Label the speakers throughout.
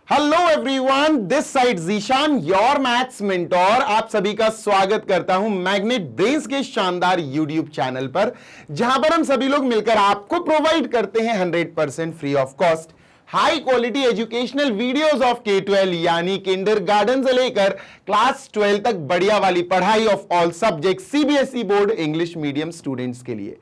Speaker 1: Hello everyone, this side Zeeshan, your maths mentor. आप सभी का स्वागत करता हूं मैग्नेट ब्रेन्स के शानदार यूट्यूब चैनल पर, जहां पर हम सभी लोग मिलकर आपको प्रोवाइड करते हैं 100% free of cost high quality educational videos of K-12 यानी किंडरगार्टन से लेकर क्लास 12 तक बढ़िया वाली पढ़ाई of all subject CBSE board English medium students के लिए।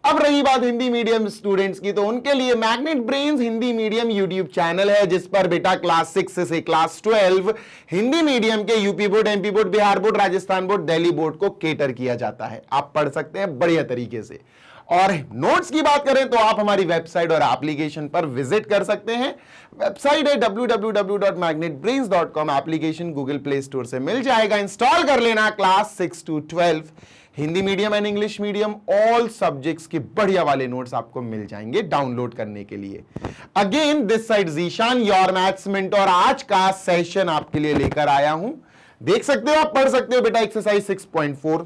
Speaker 1: अब रही बात हिंदी मीडियम स्टूडेंट्स की, तो उनके लिए magnet brains Hindi medium YouTube channel है, जिस पर बेटा क्लास 6 से क्लास 12 हिंदी मीडियम के UP board, MP board, Bihar board, Rajasthan board, Delhi board को केटर किया जाता है। आप पढ़ सकते हैं बढ़िया तरीके से। और नोट्स की बात करें तो आप हमारी वेबसाइट और एप्लीकेशन पर विजिट कर सकते हैं। वेबसाइट है www.magnetbrains.com। Application Google play store से मिल जाएगा, इंस्टॉल कर लेना। Class 6 to 12 Hindi medium and English medium all subjects के बढ़िया वाले नोट्स आपको मिल जाएंगे डाउनलोड करने के लिए। Again this side Zeeshan, your maths mentor. आज का सेशन आपके लिए लेकर आया हूं, देख सकते हो, आप पढ़ सकते हो बेटा। एक्सरसाइज 6.4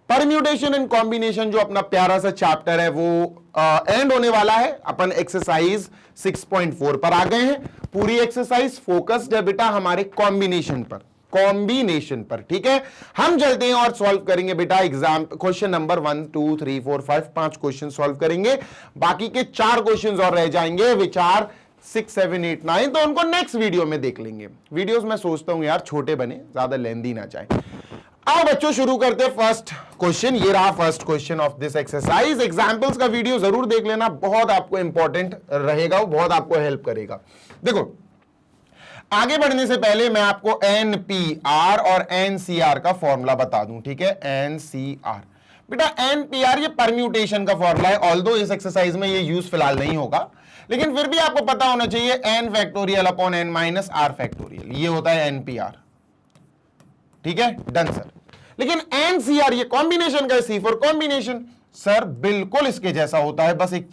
Speaker 1: परम्यूटेशन एंड कॉम्बिनेशन, जो अपना प्यारा सा चैप्टर है वो एंड होने वाला है। अपन एक्सरसाइज 6.4 पर आ गए हैं। पूरी एक्सरसाइज फोकस्ड है बेटा हमारे कॉम्बिनेशन पर, ठीक है। हम चलते हैं और सॉल्व करेंगे बेटा exam question number 1 2 3 4 5 5 question solve करेंगे। बाकी के 4 क्वेश्चन और रह जाएंगे, विच आर 6 7 8 9, तो उनको नेक्स्ट वीडियो में देख लेंगे। वीडियोस मैं सोचता हूं यार छोटे बने, ज्यादा लेंथी ना जाए। आओ बच्चों शुरू करते हैं फर्स्ट क्वेश्चन। ये रहा first question of this exercise. Examples का वीडियो जरूर देख लेना, बहुत आपको इंपॉर्टेंट रहेगा, बहुत आपको हेल्प करेगा। देखो, आगे बढ़ने से पहले मैं आपको NPR और NCR का फॉर्मूला बता दूं, ठीक है। NCR बेटा, NPR ये परम्यूटेशन का फॉर्मूला है। ऑल्दो इस एक्सरसाइज में ये यूज फिलहाल नहीं होगा, लेकिन फिर भी आपको पता होना चाहिए n factorial upon n minus r factorial, ये होता है NPR, ठीक है। Done sir. लेकिन NCR ये कॉम्बिनेशन का, C फॉर कॉम्बिनेशन। सर बिल्कुल इसके जैसा होता है, बस एक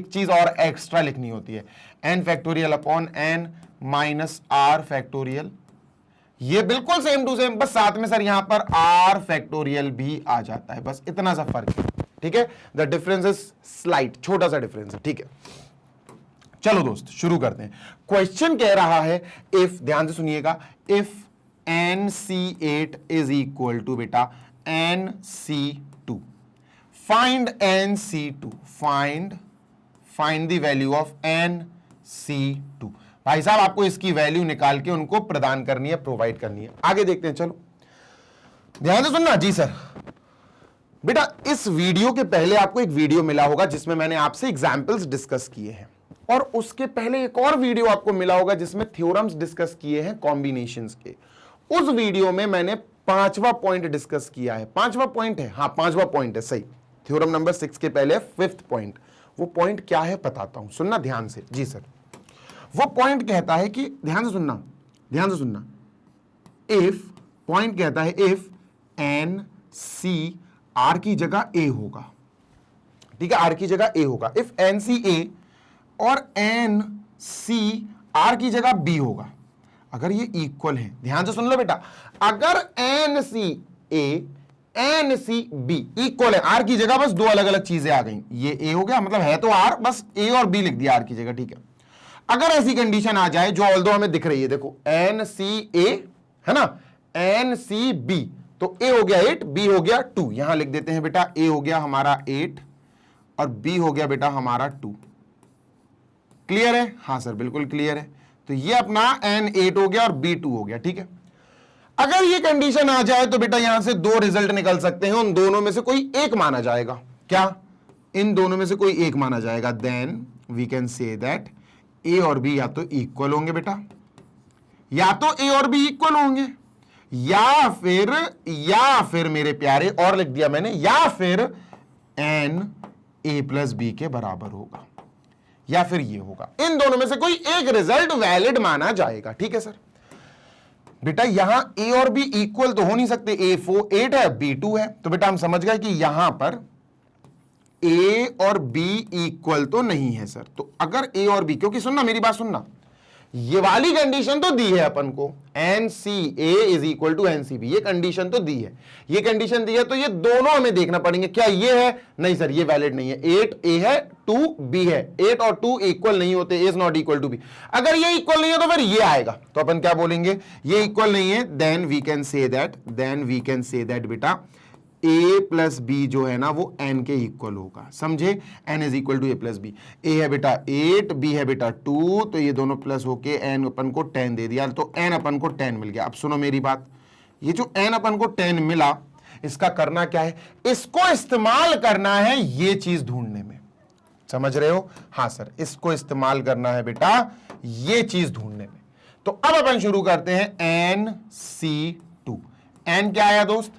Speaker 1: चीज और एक्स्ट्रा लिखनी होती है, n factorial upon n minus r factorial. ये बिल्कुल सेम टू सेम, बस साथ में सर यहां पर r फैक्टोरियल भी आ जाता है, बस इतना सा फर्क है, ठीक है। द डिफरेंस इज स्लाइट, छोटा सा डिफरेंस है, ठीक है। चलो दोस्त शुरू करते हैं। क्वेश्चन कह रहा है इफ, ध्यान से सुनिएगा, if NC8 is equal to बेटा NC2, find NC2, find the value of NC2। भाई साहब आपको इसकी वैल्यू निकाल के उनको प्रदान करनी है, प्रोवाइड करनी है। आगे देखते हैं, चलो ध्यान से सुनना। जी सर। बेटा इस वीडियो के पहले आपको एक वीडियो मिला होगा जिसमें मैंने आपसे एग्जाम्पल्स डिस्कस किए हैं, और उसके पहले एक और वीडियो आपको मिला होगा जिसमें थ्योरम्स डिस्कस किए हैं कॉम्बिनेशंस के। उस वीडियो में मैंने 5वां पॉइंट डिस्कस किया है। 5वां पॉइंट है, हाँ 5वां पॉइंट है, सही। थ्योरम नंबर 6 के पहले 5th पॉइंट। वो पॉइंट क्या है बताता हूं, सुनना ध्यान से। जी सर। वो पॉइंट कहता है कि, ध्यान से सुनना, इफ, पॉइंट कहता है इफ NC R की जगह A होगा, ठीक है, R की जगह A होगा। इफ NC A और NC R की जगह B होगा, अगर ये इक्वल है, ध्यान से सुन लो बेटा, अगर NC A NC B equal है, R की जगह बस 2 अलग अलग चीजें आ गई, ये A हो गया, मतलब है तो R, बस A और B लिख दिया R की जगह, ठीक है। अगर ऐसी कंडीशन आ जाए, जो ऑल्दो हमें दिख रही है, देखो NCA है ना, NCB, तो A हो गया 8, B हो गया 2, यहां लिख देते हैं बेटा, A हो गया हमारा 8 और B हो गया बेटा हमारा 2। क्लियर है? हाँ सर बिल्कुल क्लियर है। तो ये अपना N8 हो गया और B2 हो गया, ठीक है। अगर ये कंडीशन आ जाए तो बेटा यहां से 2 रिजल्ट निकल सकते हैं, उन दोनों में से कोई एक माना जाएगा। क्या? इन दोनों में से कोई एक माना जाएगा। Then we can say that A और B या तो इक्वल होंगे बेटा, या तो A और B इक्वल होंगे, या फिर मेरे प्यारे, और लिख दिया मैंने, या फिर N A प्लस B के बराबर होगा, या फिर ये होगा। इन दोनों में से कोई एक रिजल्ट वैलिड माना जाएगा, ठीक है सर। बेटा यहां A और B इक्वल तो हो नहीं सकते, A 8 है, B 2 है, तो बेटा हम समझ गए कि यहां पर A और B इक्वल तो नहीं है सर। तो अगर A और B, क्योंकि सुनना मेरी बात सुनना, ये वाली कंडीशन तो दी है अपन को, NCA is equal to NCB, ये कंडीशन तो दी है, ये कंडीशन दी है, तो ये दोनों हमें देखना पड़ेंगे। क्या ये है? नहीं सर, ये वैलिड नहीं है। 8A है, 2B है, 8 और 2 इक्वल नहीं होते, A is not equal to B। अगर ये इक्वल नहीं है तो फिर ये आएगा, तो अपन क्या बोलेंगे? ये इक्वल नहीं है, then we can say that बेटा A प्लस बी जो है ना वो n के इक्वल होगा, समझे? n is equal to A plus B. A है बेटा 8, B है बेटा 2, तो ये दोनों प्लस होके n अपन को 10 दे दिया, तो n अपन को 10 मिल गया। अब सुनो मेरी बात, ये जो n अपन को 10 मिला, इसका करना क्या है? इसको इस्तेमाल करना है ये चीज ढूंढने में, समझ रहे हो? हाँ सर, इसको इस्तेमाल करना है बेटा ये चीज ढूंढने में। तो अब अपन शुरू करते हैं NC2। n क्या आया दोस्त?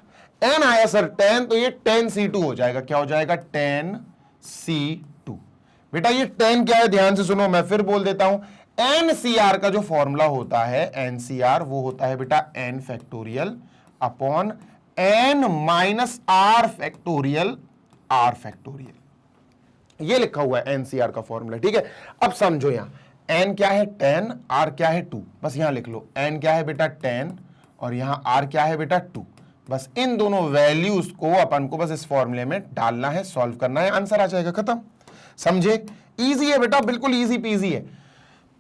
Speaker 1: n आया सर 10, तो ये 10C2 हो जाएगा। क्या हो जाएगा? 10C2। बेटा ये 10 क्या है? ध्यान से सुनो, मैं फिर बोल देता हूं। NCR का जो फॉर्मूला होता है, NCR वो होता है बेटा n factorial upon n minus r factorial r factorial. ये लिखा हुआ है NCR का फॉर्मूला, ठीक है? अब समझो, यहां n क्या है? 10, r क्या है? 2। बस यहां लिख लो, n क्या है बेटा? 10, और यहां r क्या है बेटा? 2। बस इन दोनों वैल्यूज को अपन को बस इस फॉर्मूले में डालना है, सॉल्व करना है, आंसर आ जाएगा, खत्म। समझे? इजी है बेटा, बिल्कुल इजी पीजी है।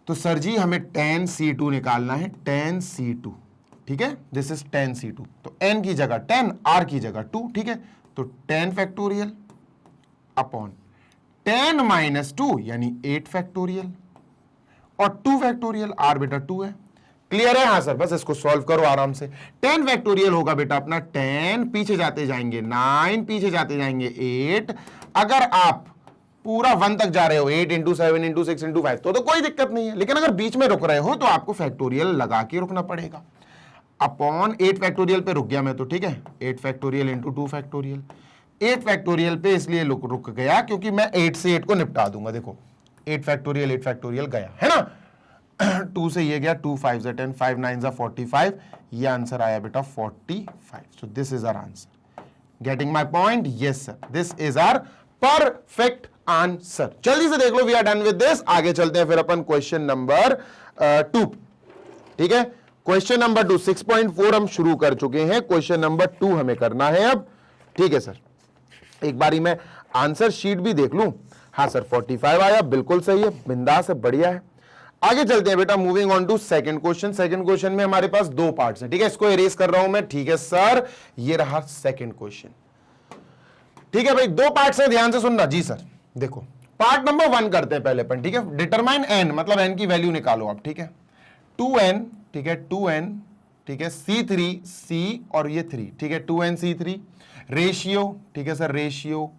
Speaker 1: तो सर जी हमें 10C2 निकालना है, 10C2, ठीक है? This is 10C2। तो n की जगह 10, r की जगह 2, ठीक है? तो 10 फैक्टोरियल अपॉन 10 माइनस 2 यानी 8 फैक्टोरियल, और 2 फैक्टोरियल, r बेटा 2 है। क्लियर है? हाँ सर, बस इसको सॉल्व करो आराम से। 10 फैक्टोरियल होगा बेटा अपना 10, पीछे जाते जाएंगे 9, पीछे जाते जाएंगे 8। अगर आप पूरा 1 तक जा रहे हो, 8 इंटू 7 इंटू 6 इंटू 5, तो कोई दिक्कत नहीं है। लेकिन अगर बीच में रुक रहे हो तो आपको फैक्टोरियल लगा के रुकना पड़ेगा। अपॉन 8 फैक्टोरियल पे रुक गया मैं तो, ठीक है? 8 फैक्टोरियल इंटू 2 फैक्टोरियल। 8 फैक्टोरियल पे इसलिए रुक गया क्योंकि मैं 8 से 8 को निपटा दूंगा। देखो 8 फैक्टोरियल गया है ना, 2 से ये गया, 2 5 10, 5 9 45, ये आंसर आया बेटा 45। So this is our answer. Getting my point? Yes sir, this is our perfect answer. जल्दी से देख लो, we are done with this. आगे चलते हैं फिर अपन क्वेश्चन नंबर 2, ठीक है? क्वेश्चन नंबर 2, 6.4 हम शुरू कर चुके हैं, क्वेश्चन नंबर 2 हमें करना है अब, ठीक है सर? एक बारी मैं आंसर शीट भी देख लूं। हाँ सर, 45 आया, बिल्कुल सही है, बिंदास है, बढ़िया है। आगे चलते हैं बेटा, moving on to second question. Second question में हमारे पास 2 पार्ट्स हैं, ठीक है? इसको इरेज कर रहा हूं मैं, ठीक है सर? ये रहा सेकंड क्वेश्चन, ठीक है भाई? 2 पार्ट्स हैं, ध्यान से सुनना जी सर। देखो पार्ट नंबर 1 करते हैं पहले अपन, ठीक है? डिटरमाइन n, मतलब n की वैल्यू निकालो आप, ठीक है? 2n, ठीक है? 2n, ठीक है? C3, C और ये 3, ठीक है? 2n C3 रेशियो, ठीक है sir? Ratio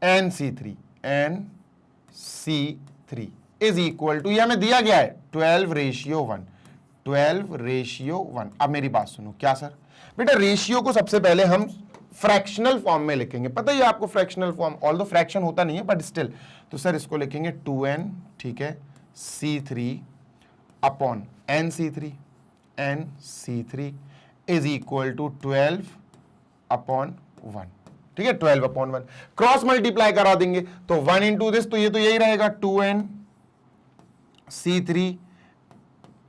Speaker 1: NC3 NC3 is equal to, ये हमें दिया गया है 12:1, 12:1। अब मेरी बात सुनो, क्या सर? बेटा रेशियो को सबसे पहले हम फ्रैक्शनल फॉर्म में लिखेंगे, पता ही है आपको फ्रैक्शनल फॉर्म, ऑल्दो फ्रैक्शन होता नहीं है बट स्टिल। तो सर इसको लिखेंगे 2n, ठीक है? C3 upon NC3 is equal to 12/1, ठीक है? 12/1 क्रॉस मल्टीप्लाई करा देंगे तो 1 इंटू दिस, तो ये तो यही रहेगा 2n C3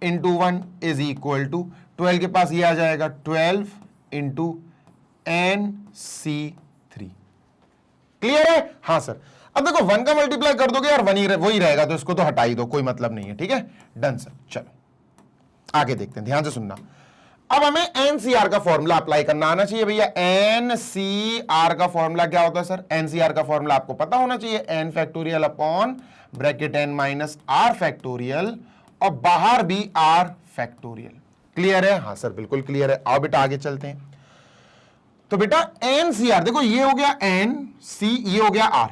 Speaker 1: into 1 is equal to 12 के पास ये आ जाएगा 12 इंटू NC3। क्लियर है? हाँ सर। अब देखो 1 का मल्टीप्लाई कर दोगे यार, वही रहेगा, तो इसको तो हटा ही दो, कोई मतलब नहीं है, ठीक है? Done sir. चलो आगे देखते हैं, ध्यान से सुनना। अब हमें NCR का फॉर्मूला अप्लाई करना आना चाहिए भैया। NCR का फॉर्मूला क्या होता है सर? NCR का फॉर्मूला आपको पता होना चाहिए, n factorial upon bracket n minus r factorial, और बाहर भी r फैक्टोरियल। क्लियर है? हाँ सर, बिल्कुल क्लियर है। आओ बेटा आगे चलते हैं। तो बेटा NCR देखो, ये हो गया NC, ये हो गया R,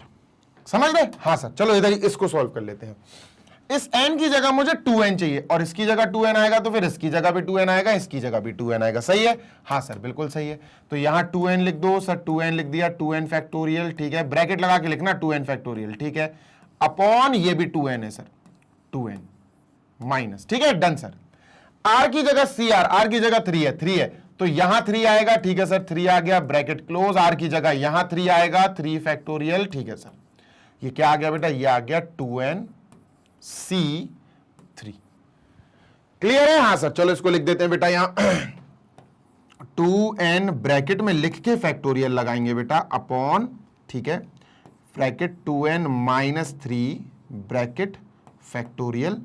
Speaker 1: समझ रहे? हाँ सर। चलो इधर इसको सॉल्व कर लेते हैं। इस n की जगह मुझे 2n चाहिए, और इसकी जगह 2n आएगा, तो फिर इसकी जगह भी 2n आएगा, इसकी जगह भी 2n आएगा। सही है? हाँ सर, बिल्कुल सही है। तो यहां 2n लिख दो सर, 2n लिख दिया, 2n फैक्टोरियल, ठीक है? ब्रैकेट लगा के लिखना 2n फैक्टोरियल, ठीक है? अपॉन ये भी 2n है सर, 2n माइनस, ठीक है? Done sir. r की जगह CR, r की जगह 3 है, तो यहां 3 आएगा, ठीक है सर? 3 आ गया, ब्रैकेट क्लोज। r की जगह यहां 3 आएगा, 3 फैक्टोरियल, ठीक है सर? ये क्या आ गया बेटा? ये आ गया 2n C3। क्लियर है? हाँ सर, चलो इसको लिख देते हैं बेटा यहां 2n ब्रैकेट में लिख के फैक्टोरियल लगाएंगे बेटा अपॉन, ठीक है, bracket 2n minus 3 bracket factorial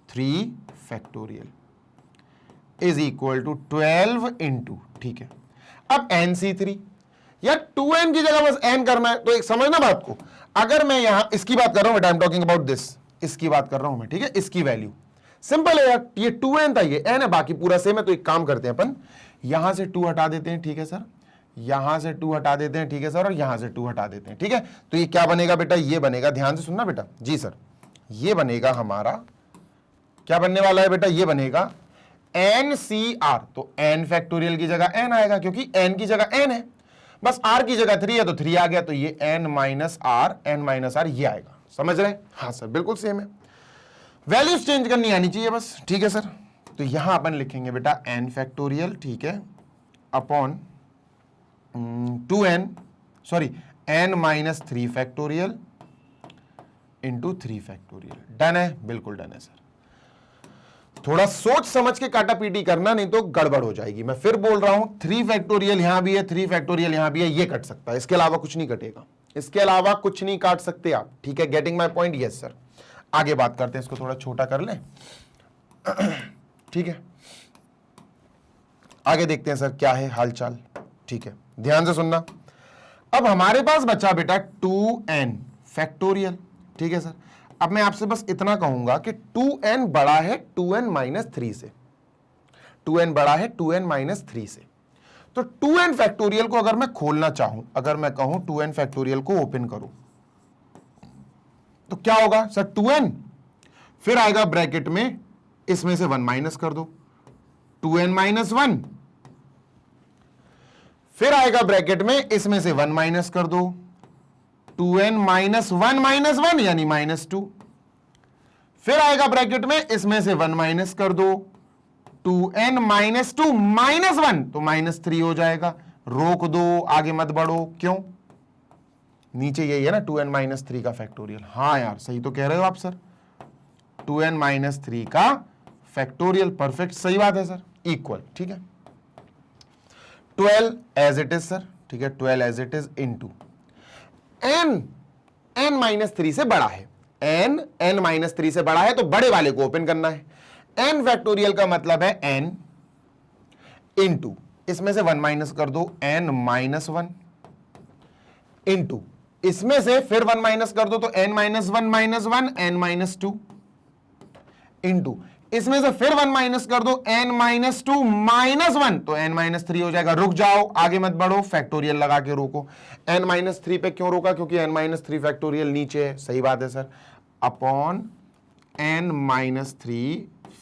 Speaker 1: 3 factorial is equal to 12 into, ठीक है, अब nc3 या 2n की जगह बस n करना है, तो एक समझना बात को, अगर मैं यहां इसकी बात कर रहा हूं बेटा, I am talking about this, इसकी बात कर रहा हूं मैं, ठीक है, इसकी वैल्यू सिंपल है यार, ये 2n था, ये n है, बाकी पूरा सेम है। तो एक काम करते हैं अपन, यहां से 2 हटा देते हैं, ठीक है सर, यहां से 2 हटा देते हैं, ठीक है सर, और यहां से 2 हटा देते हैं, ठीक है। तो ये क्या बनेगा बेटा, ये बनेगा, ध्यान से सुनना बेटा, जी सर, ये बनेगा हमारा, क्या बनने वाला है बेटा, ये बनेगा NCR, तो n फैक्टोरियल की जगह n आएगा, क्योंकि n की जगह n है, बस r की जगह 3 है तो 3 आ गया, तो ये n माइनस r ये आएगा, समझ रहे हैं? हाँ सर, बिल्कुल सेम है, वैल्यूज चेंज करनी आनी चाहिए बस, ठीक है सर। तो यहां अपन लिखेंगे बेटा n फैक्टोरियल, ठीक है, upon n minus 3 factorial into 3 factorial. Done है? बिल्कुल डन है सर। थोड़ा सोच समझ के काटा पीटी करना, नहीं तो गड़बड़ हो जाएगी। मैं फिर बोल रहा हूं, 3 फैक्टोरियल यहां भी है, 3 फैक्टोरियल यहां भी है, ये कट सकता है, इसके अलावा कुछ नहीं कटेगा, इसके अलावा कुछ नहीं काट सकते आप, ठीक है, getting my point? Yes sir. आगे बात करते हैं, इसको थोड़ा छोटा कर लें, ठीक है, आगे देखते हैं सर क्या है हालचाल, ठीक है, ध्यान से सुनना। अब हमारे पास बचा बेटा 2n फैक्टोरियल, ठीक है सर। अब मैं आपसे बस इतना कहूंगा कि 2n बड़ा है 2n माइनस 3 से, 2n बड़ा है 2n माइनस 3 से, तो 2n फैक्टोरियल को अगर मैं खोलना चाहूं, अगर मैं कहूं 2n फैक्टोरियल को ओपन करूं, तो क्या होगा सर, 2n, फिर आएगा ब्रैकेट में, इसमें से 1 माइनस कर दो, 2n माइनस 1, फिर आएगा ब्रैकेट में, इसमें से 1 माइनस कर दो, 2n माइनस 1 यानी माइनस 2, फिर आएगा ब्रैकेट में, इसमें से 1 माइनस कर दो, 2n माइनस 2 माइनस 1 तो माइनस 3 हो जाएगा। रोक दो, आगे मत बढ़ो, क्यों? नीचे यही है ना 2n माइनस 3 का फैक्टोरियल। हाँ यार, सही तो कह रहे हो आप सर, 2n माइनस 3 का फैक्टोरियल, परफेक्ट, सही बात है सर, इक्वल, ठीक है, 12 एज इट इज सर, ठीक है, 12 as it is into n minus 3 से बड़ा है, n माइनस 3 से बड़ा है, तो बड़े वाले को ओपन करना है। n फैक्टोरियल का मतलब है n इंटू, इसमें से 1 माइनस कर दो, n माइनस 1 इंटू, इसमें से फिर 1 माइनस कर दो, तो n minus 1 minus 1 n minus 2 into, इसमें से फिर 1 माइनस कर दो, n माइनस 2 माइनस 1 तो n माइनस 3 हो जाएगा। रुक जाओ, आगे मत बढ़ो, फैक्टोरियल लगा के रोको। n माइनस 3 पे क्यों रोका? क्योंकि n माइनस 3 फैक्टोरियल नीचे है, सही बात है sir, upon n minus 3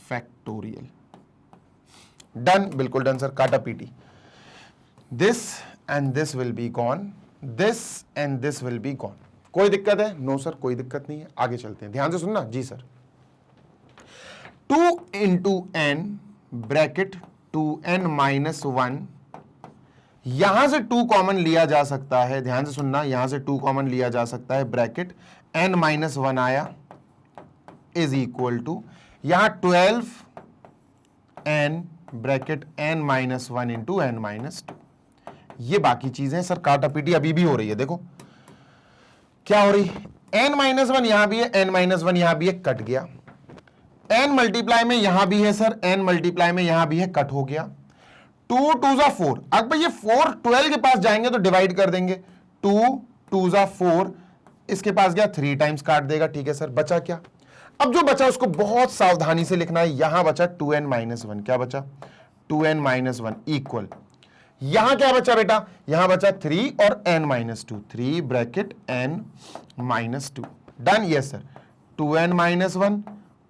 Speaker 1: factorial. Done, बिल्कुल डन सर, काटा PT. This and this will be gone, this and this will be gone. कोई दिक्कत है? नो सर, कोई दिक्कत नहीं है। आगे चलते हैं, ध्यान से सुनना। जी sir, 2 into n bracket 2n minus 1, यहां से 2 कॉमन लिया जा सकता है, ध्यान से सुनना, यहां से 2 कॉमन लिया जा सकता है, ब्रैकेट n माइनस 1 आया, इज इक्वल टू, यहां 12 n bracket n minus 1 into n minus 2। ये बाकी चीजें सर काटा पीटी अभी भी हो रही है। देखो क्या हो रही, n माइनस 1 यहां भी है, n माइनस 1 यहां भी है, कट गया, n मल्टीप्लाई में यहां भी है सर, n मल्टीप्लाई में यहां भी है, कट हो गया, 2 2 जा 4। अब ये 4 12 के पास जाएंगे तो डिवाइड कर देंगे, 2 2 जा 4, इसके पास गया 3 टाइम्स काट देगा, ठीक है सर। बचा क्या? अब जो बचा उसको बहुत सावधानी से लिखना है। यहां बचा 2n माइनस 1, क्या बचा? 2n माइनस 1 इक्वल, यहां क्या बचा बेटा? यहां बचा 3 और n minus 2, 3 bracket n minus 2। Done? Yes sir, 2n minus 1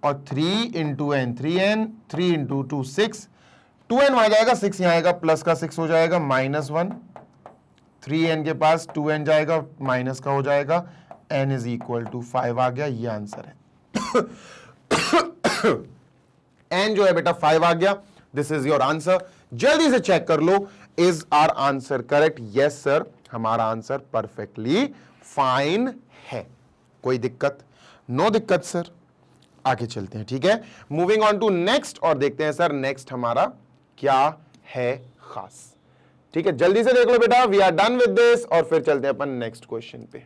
Speaker 1: और 3 into n, 3n, 3 into 2 6, 2n वहां जाएगा, 6 यहां आएगा, प्लस का 6 हो जाएगा, माइनस 1, 3n के पास 2n जाएगा, माइनस का हो जाएगा, n इज इक्वल टू 5 आ गया। ये आंसर है। n जो है बेटा 5 आ गया। This is your answer. जल्दी से चेक कर लो, is our answer correct? Yes sir, हमारा आंसर परफेक्टली फाइन है। कोई दिक्कत? नो दिक्कत सर। आगे चलते हैं, ठीक है। मूविंग ऑन टू नेक्स्ट और देखते हैं सर नेक्स्ट हमारा क्या है खास, ठीक है। जल्दी से देख लो बेटा, we are done with this और फिर चलते हैं अपन नेक्स्ट क्वेश्चन पे।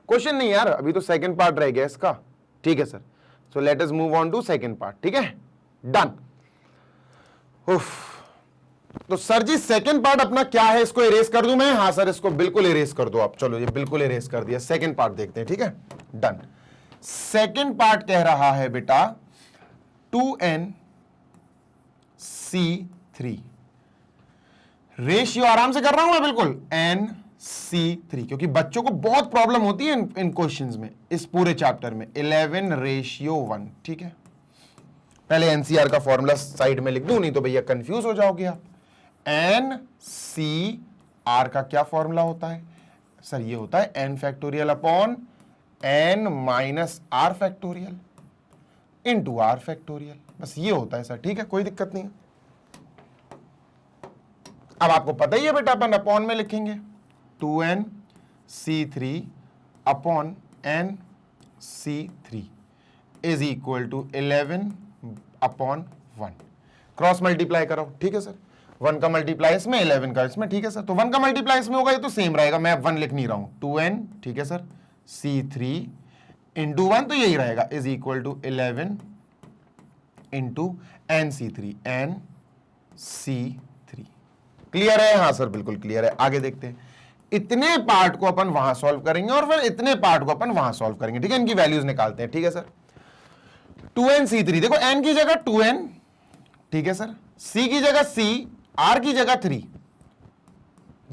Speaker 1: क्वेश्चन नहीं यार, अभी तो सेकंड पार्ट रह गया इसका, ठीक है sir. So let us move on to second part, ठीक है, डन। तो सर जी सेकंड पार्ट अपना क्या है, इसको इरेज कर दूं मैं? हाँ सर, इसको बिल्कुल इरेज कर दो आप। चलो ये बिल्कुल इरेज कर दिया। सेकंड पार्ट देखते हैं, ठीक है, डन। सेकंड पार्ट कह रहा है बेटा 2NC3 रेशियो, आराम से कर रहा हूं मैं बिल्कुल, NC3, क्योंकि बच्चों को बहुत प्रॉब्लम होती है इन क्वेश्चंस में, इस पूरे चैप्टर में। 11:1, ठीक है। पहले एनसीआर का फॉर्मूला साइड में लिख दूं, नहीं तो भैया कंफ्यूज हो जाओगे आप। NCR का क्या फॉर्मूला होता है सर? ये होता है n factorial upon n minus r factorial into r factorial, बस ये होता है सर, ठीक है, कोई दिक्कत नहीं। अब आपको पता ही है बेटा, अपन अपॉन में लिखेंगे 2NC3 upon NC3 is equal to 11/1। Cross multiply करो, ठीक है सर। 1 का मल्टीप्लाई इसमें, 11 का इसमें, ठीक है सर। तो 1 का मल्टीप्लाई इसमें होगा, ये तो सेम रहेगा, मैं 1 लिख नहीं रहा हूं। 2n, ठीक है सर, C3 इंटू 1 तो यही रहेगा, is equal to 11 into NC3, NC3। Clear है? हाँ सर बिल्कुल क्लियर है। आगे देखते हैं। इतने पार्ट को अपन वहां सॉल्व करेंगे और फिर इतने पार्ट को अपन वहां सॉल्व करेंगे, ठीक है। इनकी वैल्यूज निकालते हैं, ठीक है सर। 2NC3, देखो n की जगह 2n, ठीक है सर, c की जगह c, r की जगह 3,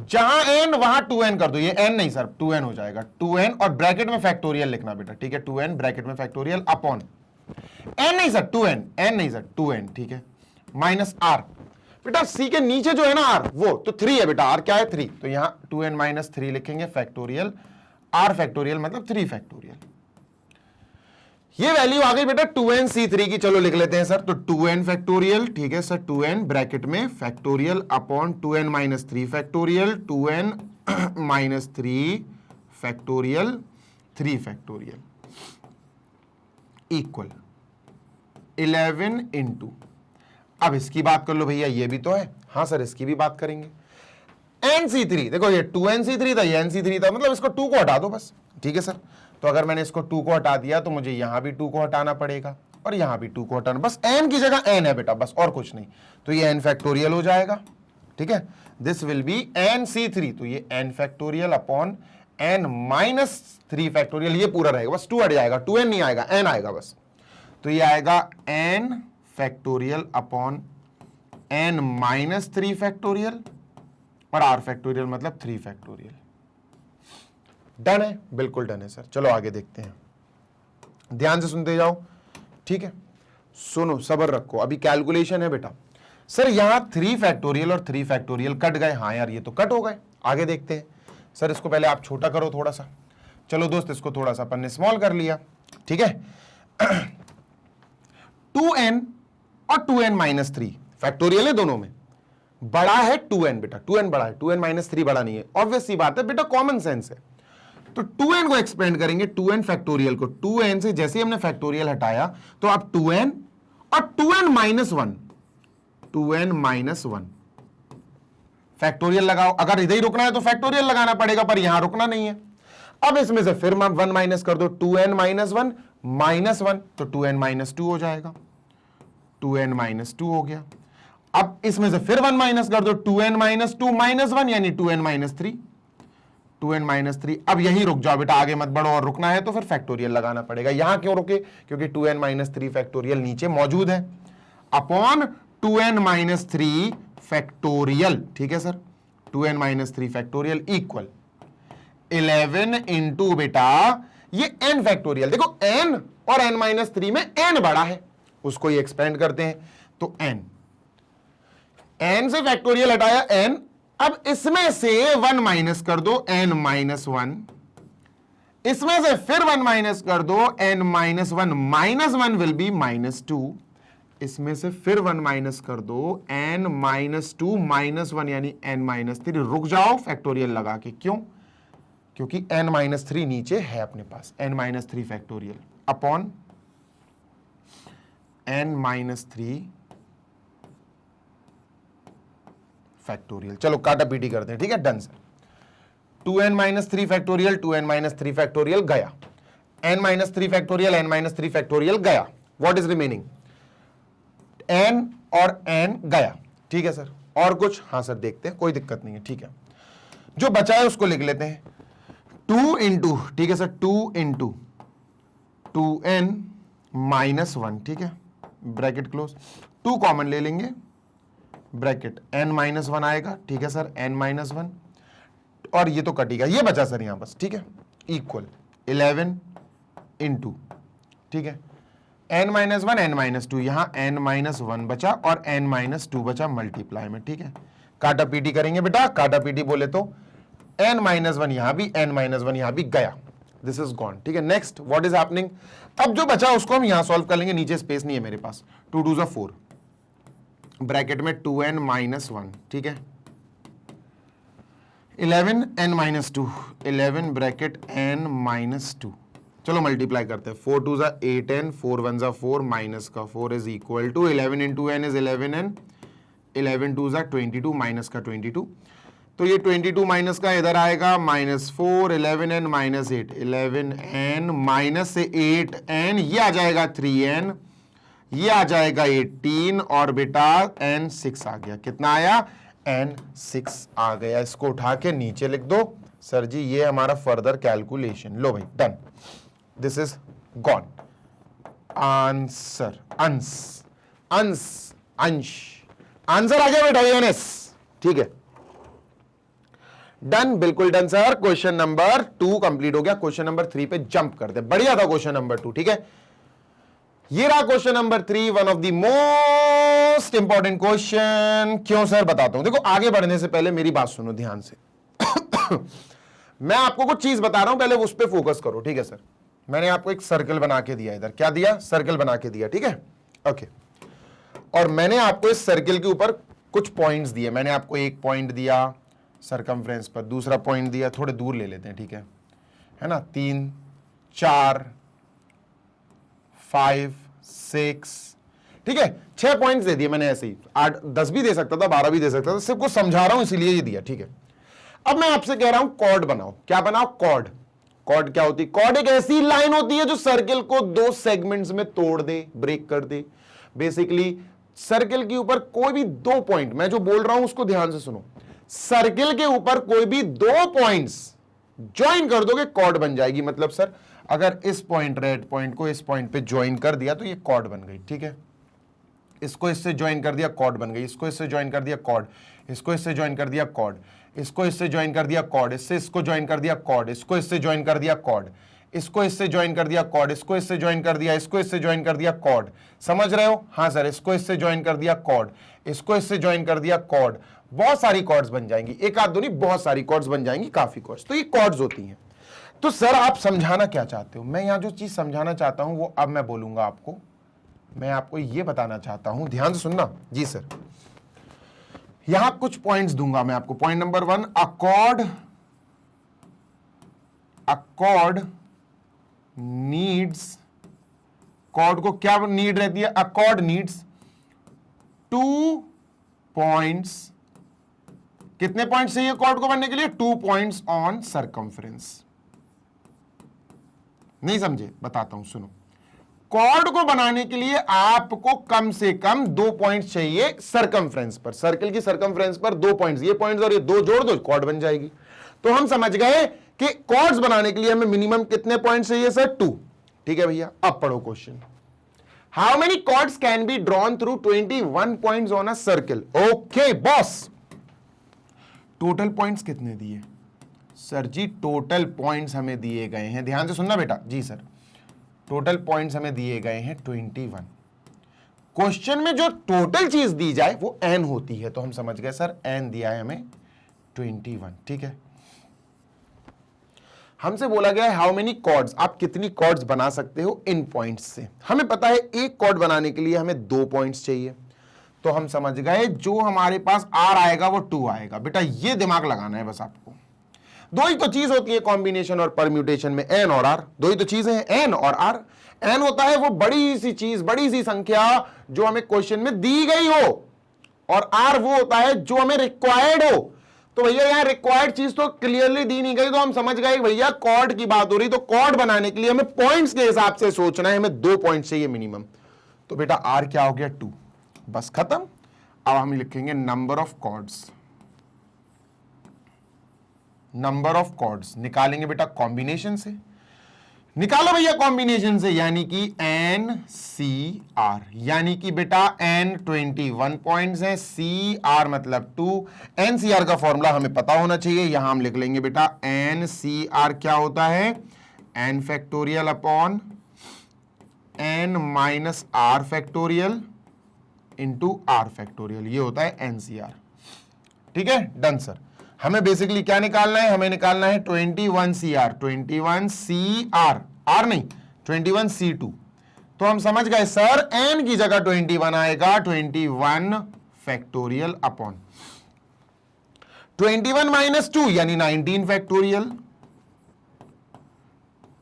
Speaker 1: जहां n वहां 2n कर दो। ये n नहीं सर, 2n हो जाएगा, 2n और ब्रैकेट में फैक्टोरियल लिखना बेटा, ठीक है। 2n ब्रैकेट में फैक्टोरियल अपॉन n नहीं सर 2n, n नहीं सर 2n, ठीक है, माइनस r। बेटा c के नीचे जो है ना r, वो तो 3 है बेटा, r क्या है 3, तो यहां 2n माइनस 3 लिखेंगे फैक्टोरियल, r फैक्टोरियल मतलब 3 फैक्टोरियल। ये वैल्यू आ गई बेटा 2NC3 की। चलो लिख लेते हैं सर, तो 2n फैक्टोरियल, ठीक है सर, 2n ब्रैकेट में factorial upon 2n minus 3 factorial, 2n minus 3 factorial, 3 factorial equal 11 into, अब इसकी बात कर लो भैया, ये भी तो है। हाँ सर इसकी भी बात करेंगे। NC3, देखो ये 2NC3 था, ये NC3 था, मतलब इसको 2 को हटा दो बस, ठीक है सर। तो अगर मैंने इसको 2 को हटा दिया तो मुझे यहां भी 2 को हटाना पड़ेगा और यहां भी 2 को हटाना, बस n की जगह n है बेटा, बस और कुछ नहीं। तो ये n फैक्टोरियल हो जाएगा, ठीक है। दिस विल बी NC3, तो ये n factorial upon n minus 3 factorial, ये पूरा रहेगा, बस 2 हट जाएगा, 2n नहीं आएगा, n आएगा बस। तो ये आएगा n factorial upon n minus 3 factorial और r फैक्टोरियल मतलब 3 फैक्टोरियल। डन है? बिल्कुल डन है सर। चलो आगे देखते हैं, ध्यान से सुनते जाओ, ठीक है। सुनो, सब्र रखो, अभी कैलकुलेशन है बेटा। सर यहां 3 फैक्टोरियल और 3 फैक्टोरियल कट गए, हाँ यार ये तो कट हो गए। आगे देखते हैं सर, इसको पहले आप छोटा करो थोड़ा सा। चलो दोस्त, इसको थोड़ा सा अपन ने स्मॉल कर लिया, ठीक है। 2n और 2n माइनस 3 फैक्टोरियल है, दोनों में बड़ा है 2n बेटा, 2n बड़ा है, 2n माइनस 3 बड़ा नहीं है। ऑब्वियस सी बात है बेटा, कॉमन सेंस है। तो 2n को एक्सपेंड करेंगे, 2n फैक्टोरियल को 2n से जैसे ही हमने फैक्टोरियल हटाया तो अब 2n और 2n minus 1, 2n minus 1 factorial लगाओ। अगर इधर ही रुकना है तो फैक्टोरियल लगाना पड़ेगा, पर यहां रुकना नहीं है। अब इसमें से फिर 1 माइनस कर दो, 2n माइनस 1 माइनस 1, तो 2n माइनस 2 हो जाएगा, 2n माइनस 2 हो गया। अब इसमें से फिर 1 माइनस कर दो, 2n माइनस 2 माइनस 1 यानी 2n माइनस 3, 2n माइनस 3। अब यही रुक जाओ बेटा, आगे मत बढ़ो, और रुकना है तो फिर फैक्टोरियल लगाना पड़ेगा। यहां क्यों रुके? क्योंकि 2n माइनस 3 फैक्टोरियल नीचे मौजूद है, अपॉन 2n माइनस 3 फैक्टोरियल, ठीक है sir, 2n minus 3 factorial equal 11 into बेटा ये n फैक्टोरियल। देखो n और n माइनस 3 में n बड़ा है, उसको ये एक्सपेंड करते हैं, तो n से फैक्टोरियल हटाया n, अब इसमें से 1 माइनस कर दो, n माइनस 1, इसमें से फिर 1 माइनस कर दो, n minus 1 minus 1 will be minus 2, इसमें से फिर 1 माइनस कर दो, n माइनस 2 माइनस 1 यानी n माइनस 3। रुक जाओ फैक्टोरियल लगा के, क्यों? क्योंकि n-3 नीचे है अपने पास, n-3 factorial upon n-3 factorial. चलो काटा पीटी करते हैं, ठीक है, done sir. 2n-3 factorial, 2n-3 factorial गया, n-3 फैक्टोरियल, n-3 फैक्टोरियल गया, व्हाट इज रिमेनिंग, n और n गया, ठीक है सर। और कुछ, हाँ सर देखते हैं, कोई दिक्कत नहीं है, ठीक है। जो बचा है उसको लिख लेते हैं, 2 इंटू, ठीक है सर, 2 इंटू 2n-1, ठीक है, ब्रैकेट क्लोज, 2 कॉमन ले लेंगे, ब्रैकेट n-1 आएगा, ठीक है सर, n-1, और ये तो कटेगा, ये बचा सर यहां बस, ठीक है, इक्वल 11 इंटू, ठीक है, n-1 n-2, यहां n-1 बचा और n-2 बचा मल्टीप्लाई में, ठीक है। काटा पीटी करेंगे बेटा, काटा पीटी बोले तो n-1 यहां भी, n-1 यहां भी गया, दिस इज गॉन, ठीक है। नेक्स्ट व्हाट इज हैपनिंग, अब जो बचा उसको हम यहां सॉल्व कर लेंगे, नीचे स्पेस नहीं है मेरे पास, 2 2 4, ब्रैकेट में 2n-1, ठीक है, 11n-2, 11 ब्रैकेट n-2, चलो मल्टीप्लाई करते हैं, 4 2 8n, 4 1 4, माइनस का 4 is equal to 11 into n is 11n, 11 2 22, minus का 22, तो ये 22 माइनस का इधर आएगा -4, 11n माइनस 8, 11n माइनस से 8n, ये आ जाएगा 3n, ये आ जाएगा 18, और बेटा n6 आ गया, कितना आया, n6 आ गया। इसको उठा के नीचे लिख दो सर जी, ये हमारा फर्दर कैलकुलेशन, लो भाई done, this is gone, answer, अंश आंसर आ गया बेटा, एनएस, ठीक है, डन, बिल्कुल done sir. Question number 2 complete हो गया, क्वेश्चन नंबर 3 पे जंप करते, बढ़िया था क्वेश्चन नंबर 2, ठीक है। ये रहा question number 3, one of the most important question. क्यों सर, बताता हूं, देखो आगे बढ़ने से पहले मेरी बात सुनो ध्यान से मैं आपको कुछ चीज बता रहा हूं, पहले उस पर फोकस करो, ठीक है सर। मैंने आपको एक सर्कल बना के दिया, इधर क्या दिया, सर्कल बना के दिया, ठीक है, ओके। और मैंने आपको इस सर्कल के ऊपर कुछ पॉइंट्स दिए, मैंने आपको एक पॉइंट दिया सरकमफ्रेंस पर, दूसरा पॉइंट दिया, थोड़े दूर ले लेते हैं, ठीक है ना, 3 4 5 6, ठीक है, 6 पॉइंट्स दे दिए मैंने, ऐसे ही 8 10 भी दे सकता था, 12 भी दे सकता था, सिर्फ को समझा रहा हूं इसीलिए ये दिया, ठीक है। अब मैं आपसे कह रहा हूं कॉर्ड बनाओ, क्या बनाओ, कॉर्ड। कॉर्ड क्या होती है, कॉर्ड एक ऐसी लाइन होती है जो सर्कल को 2 सेगमेंट्स में तोड़ दे, ब्रेक कर दे। बेसिकली सर्कल के ऊपर कोई भी 2 पॉइंट, मैं जो बोल रहा हूं उसको ध्यान से सुनो, सर्कल के ऊपर कोई भी 2 पॉइंट्स ज्वाइन कर दोगे, कॉर्ड बन जाएगी। मतलब सर अगर इस पॉइंट, रेड पॉइंट को इस पॉइंट पे ज्वाइन कर दिया तो ये कॉर्ड बन गई, ठीक है। इसको इससे ज्वाइन कर दिया, कॉर्ड बन गई, इसको इससे ज्वाइन कर दिया, कॉर्ड, इसको इससे ज्वाइन कर दिया, कॉर्ड, इसको इससे ज्वाइन कर दिया, कॉर्ड, इससे इसको ज्वाइन कर दिया, कॉर्ड, इसको इससे ज्वाइन कर दिया, कॉर्ड, इसको इससे ज्वाइन कर दिया, कॉर्ड, इसको इससे ज्वाइन कर दिया, इसको इससे ज्वाइन कर दिया, कॉर्ड। समझ रहे हो, हाँ सर, इसको इससे ज्वाइन कर दिया, कॉर्ड, इसको इससे ज्वाइन कर दिया, कॉर्ड। बहुत सारी कॉर्ड्स बन जाएंगी, एक आध दो नहीं, बहुत सारी कॉर्ड्स बन जाएंगी, काफी कॉर्ड्स, तो ये कॉर्ड्स होती हैं। तो सर आप समझाना क्या चाहते हो, मैं यहां जो चीज समझाना चाहता हूं वो अब मैं बोलूंगा आपको, मैं आपको ये बताना चाहता हूं, ध्यान से सुनना जी सर। यहां कुछ पॉइंट्स दूंगा मैं आपको, point number 1, a chord needs, chord को क्या नीड रहती है, अकॉर्ड नीड्स 2 पॉइंट्स, कितने पॉइंट्स चाहिए कॉर्ड को बनने के लिए, 2 पॉइंट्स ऑन सरकमफ्रेंस। नहीं समझे, बताता हूं, सुनो। कॉर्ड को बनाने के लिए आपको कम से कम 2 पॉइंट्स चाहिए सरकमफ्रेंस पर, सर्कल की सरकमफ्रेंस पर 2 पॉइंट्स, ये पॉइंट्स और ये 2 जोड़ दो, कॉर्ड बन जाएगी। तो हम समझ गए कि कॉर्ड्स बनाने के लिए हमें मिनिमम कितने पॉइंट्स चाहिए सर, 2, ठीक है भैया। अब पढ़ो question, how many chords can be drawn through 21 points on a circle. Okay boss, total points कितने दिए सर जी, टोटल पॉइंट्स हमें दिए गए हैं, ध्यान से सुनना बेटा जी सर, टोटल पॉइंट्स हमें दिए गए हैं 21। क्वेश्चन में जो टोटल चीज दी जाए वो n होती है, तो हम समझ गए सर n दिया है हमें 21, ठीक है। हमसे बोला गया है हाउ मेनी कॉर्ड्स, आप कितनी कॉर्ड्स बना सकते हो इन पॉइंट्स से। हमें पता है एक कॉर्ड बनाने के लिए हमें 2 पॉइंट्स चाहिए, तो हम समझ गए जो हमारे पास r आएगा वो 2 आएगा। बेटा ये दिमाग लगाना है बस आपको, दो ही तो चीज होती है कॉम्बिनेशन और परम्यूटेशन में, एन और आर, दो ही तो चीजें हैं, एन और आर। एन होता है वो बड़ी सी चीज, बड़ी सी संख्या जो हमें क्वेश्चन में दी गई हो, और आर वो होता है जो हमें रिक्वायर्ड हो। तो भैया यहां रिक्वायर्ड चीज तो क्लियरली दी नहीं गई, तो हम समझ गए भैया कॉर्ड की बात हो रही, तो कॉर्ड बनाने के लिए हमें पॉइंट्स के हिसाब से सोचना है, हमें 2 पॉइंट चाहिए मिनिमम। तो बेटा आर क्या हो गया 2, बस खत्म। अब हम लिखेंगे number of chords, number of chords निकालेंगे बेटा कॉम्बिनेशन से, निकालो भैया कॉम्बिनेशन से, यानी कि एन सी आर, यानी कि बेटा एन 21 पॉइंट्स हैं, सी आर मतलब 2। एन सी आर का फॉर्मूला हमें पता होना चाहिए, यहां हम लिख लेंगे बेटा एन सी आर क्या होता है, N factorial upon N minus R factorial into R factorial, ये होता है एन सी आर। ठीक है, डन सर। हमें बेसिकली क्या निकालना है, हमें निकालना है 21 C R, 21 C R, R नहीं 21 सी 2। तो हम समझ गए सर एन की जगह 21 आएगा, 21 फैक्टोरियल अपॉन 21 माइनस 2 यानी 19 फैक्टोरियल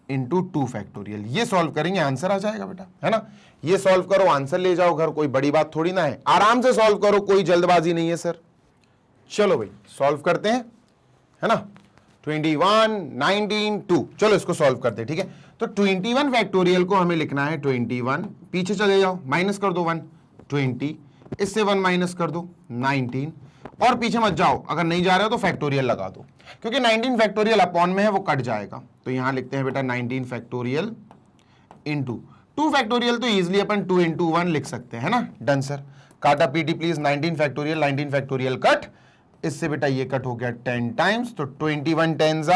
Speaker 1: इंटू 2 फैक्टोरियल। ये सॉल्व करेंगे आंसर आ जाएगा बेटा, है ना। ये सॉल्व करो आंसर ले जाओ घर, कोई बड़ी बात थोड़ी ना है, आराम से सॉल्व करो, कोई जल्दबाजी नहीं है सर। चलो भाई सॉल्व करते हैं, है ना। 21 19 2, चलो इसको सॉल्व करते हैं। ठीक है, तो 21 फैक्टोरियल को हमें लिखना है 21, पीछे चले जाओ माइनस कर दो 1, 20, इससे 1 माइनस कर दो 19, और पीछे मत जाओ, अगर नहीं जा रहे हो तो फैक्टोरियल लगा दो, क्योंकि 19 फैक्टोरियल अपॉन में है वो कट जाएगा। तो यहां लिखते हैं बेटा 19 फैक्टोरियल इंटू 2 फैक्टोरियल, तो इजिली अपन 2 इंटू 1 लिख सकते हैं, है ना। डन सर, काटा पीटी प्लीज, 19 फैक्टोरियल कट, इससे बेटा ये कट हो गया 10 टाइम्स, तो 21 10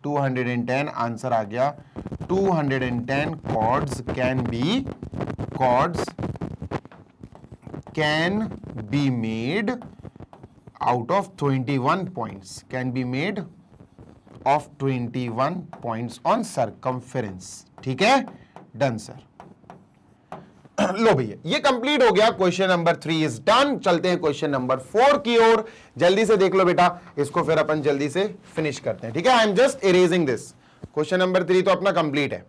Speaker 1: 210, आंसर आ गया 210 chords can be made out of 21 points, can be made of 21 points on circumference. ठीक है, डन सर। लो भैया ये कंप्लीट हो गया, क्वेश्चन नंबर 3 इज डन। चलते हैं क्वेश्चन नंबर 4 की ओर, जल्दी से देख लो बेटा इसको, फिर अपन जल्दी से फिनिश करते हैं। ठीक है, I am just erasing this. Question number 3 तो अपना कंप्लीट है,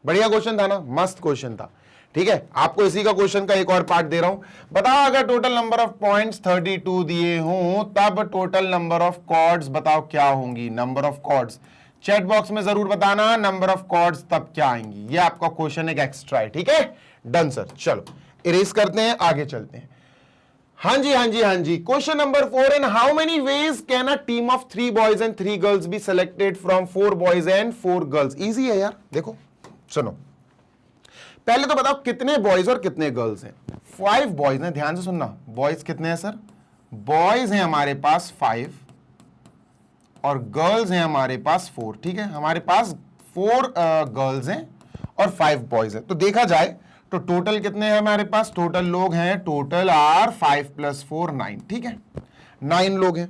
Speaker 1: बढ़िया क्वेश्चन था ना, मस्त क्वेश्चन था। ठीक है, आपको इसी का क्वेश्चन का एक और पार्ट दे रहा हूं, बताओ अगर टोटल नंबर ऑफ पॉइंट्स 32 दिए हों तब टोटल नंबर ऑफ कॉर्ड्स बताओ क्या होंगी। Number of chords chat box में जरूर बताना, नंबर ऑफ कॉर्ड्स तब क्या आएंगी। ये आपका क्वेश्चन एक एक्स्ट्रा है। ठीक है, डन सर। चलो इरेज करते हैं, आगे चलते हैं। हाँ जी हाँ जी हाँ जी, question number 4, in how many ways can a team of 3 boys and 3 girls be selected from 4 boys and 4 girls. Easy है यार, देखो सुनो, पहले तो बताओ कितने बॉयज और कितने गर्ल्स हैं। 5 बॉयज हैं, ध्यान से सुनना, बॉयज कितने हैं सर, बॉयज हैं हमारे पास 5 और गर्ल्स हैं हमारे पास 4। ठीक है, हमारे पास 4 गर्ल्स हैं और 5 बॉयज हैं। तो देखा जाए तो टोटल कितने हैं हमारे पास, टोटल लोग हैं, टोटल आर 5 + 4 9। ठीक है, 9 लोग हैं।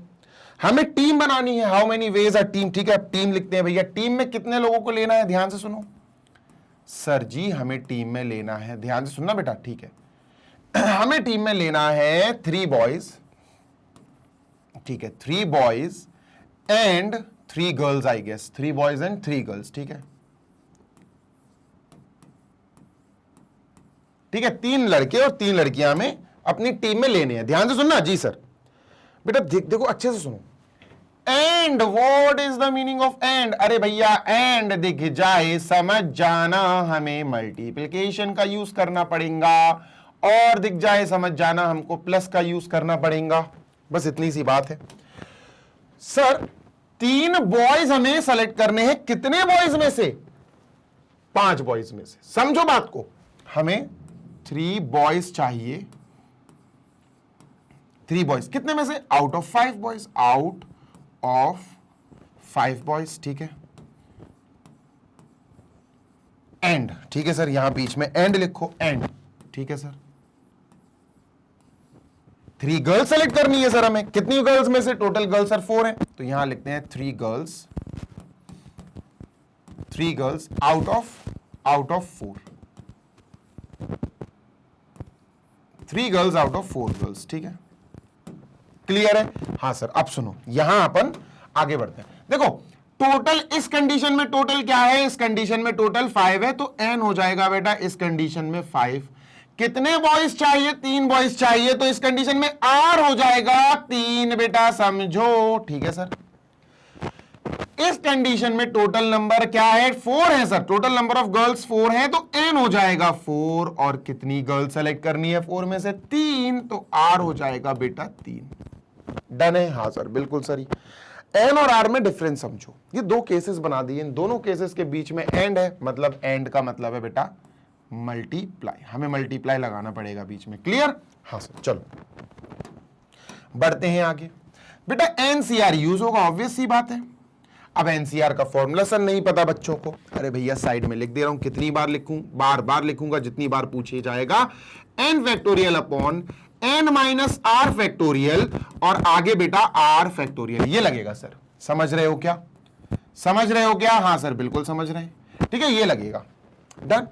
Speaker 1: हमें टीम बनानी है, how many ways are team. ठीक है, अब टीम लिखते हैं भैया, टीम में कितने लोगों को लेना है, ध्यान से सुनो सर जी, हमें टीम में लेना है, ध्यान से सुनना बेटा। ठीक है, हमें टीम में लेना है 3 बॉयज। ठीक है, 3 boys and 3 girls, I guess 3 boys and 3 girls. ठीक है, ठीक है, 3 लड़के और 3 लड़कियां हमें अपनी टीम में लेने हैं। ध्यान से सुनना जी सर, बेटा देखो अच्छे से सुनो। And what is the meaning of and, अरे भैया एंड दिख जाए समझ जाना, हमें मल्टीप्लिकेशन का यूज करना पड़ेगा, और दिख जाए समझ जाना हमको प्लस का यूज करना पड़ेगा, बस इतनी सी बात है। सर 3 बॉयज हमें सेलेक्ट करने हैं, कितने बॉयज में से, 5 बॉयज में से। समझो बात को, हमें 3 बॉयज चाहिए, 3 बॉयज कितने में से, out of 5 boys, out of 5 boys. ठीक है, एंड, ठीक है सर, यहां बीच में एंड लिखो, एंड। ठीक है सर, 3 गर्ल्स सेलेक्ट करनी है सर हमें, कितनी गर्ल्स में से, टोटल गर्ल्स सर 4 हैं, तो यहां लिखते हैं 3 girls out of 4, 3 girls out of 4 girls. ठीक है, क्लियर है। हाँ सर, अब सुनो, यहां अपन आगे बढ़ते हैं। देखो टोटल इस कंडीशन में टोटल क्या है, इस कंडीशन में टोटल 5 है, तो n हो जाएगा बेटा इस कंडीशन में 5। कितने बॉयज चाहिए, 3 बॉयज चाहिए, तो इस कंडीशन में r हो जाएगा 3 बेटा, समझो। ठीक है सर, इस कंडीशन में टोटल नंबर क्या है, 4 है sir, total number of girls 4 है, तो n हो जाएगा 4। और कितनी गर्ल्स सेलेक्ट करनी है 4 में से, 3, तो r हो जाएगा बेटा 3। डन है, हाँ सर बिल्कुल सर। n और r में डिफरेंस समझो, ये 2 केसेस बना दिए, इन दोनों केसेस के बीच में एंड है, मतलब एंड का मतलब है बेटा मल्टीप्लाई, हमें मल्टीप्लाई लगाना पड़ेगा बीच में। क्लियर, हाँ सर। चलो बढ़ते हैं आगे। बेटा एनसीआर यूज होगा, ऑब्वियस सी बात है। अब एनसीआर का फॉर्मूला सर नहीं पता बच्चों को, अरे भैया साइड में लिख दे रहा हूं, कितनी बार लिखूं, बार बार लिखूंगा जितनी बार पूछे जाएगा। n factorial upon n minus R factorial, और आगे बेटा r फैक्टोरियल, ये लगेगा सर। समझ रहे हो क्या, समझ रहे हो क्या, हाँ सर बिल्कुल समझ रहे हैं। ठीक है, ये लगेगा। डन।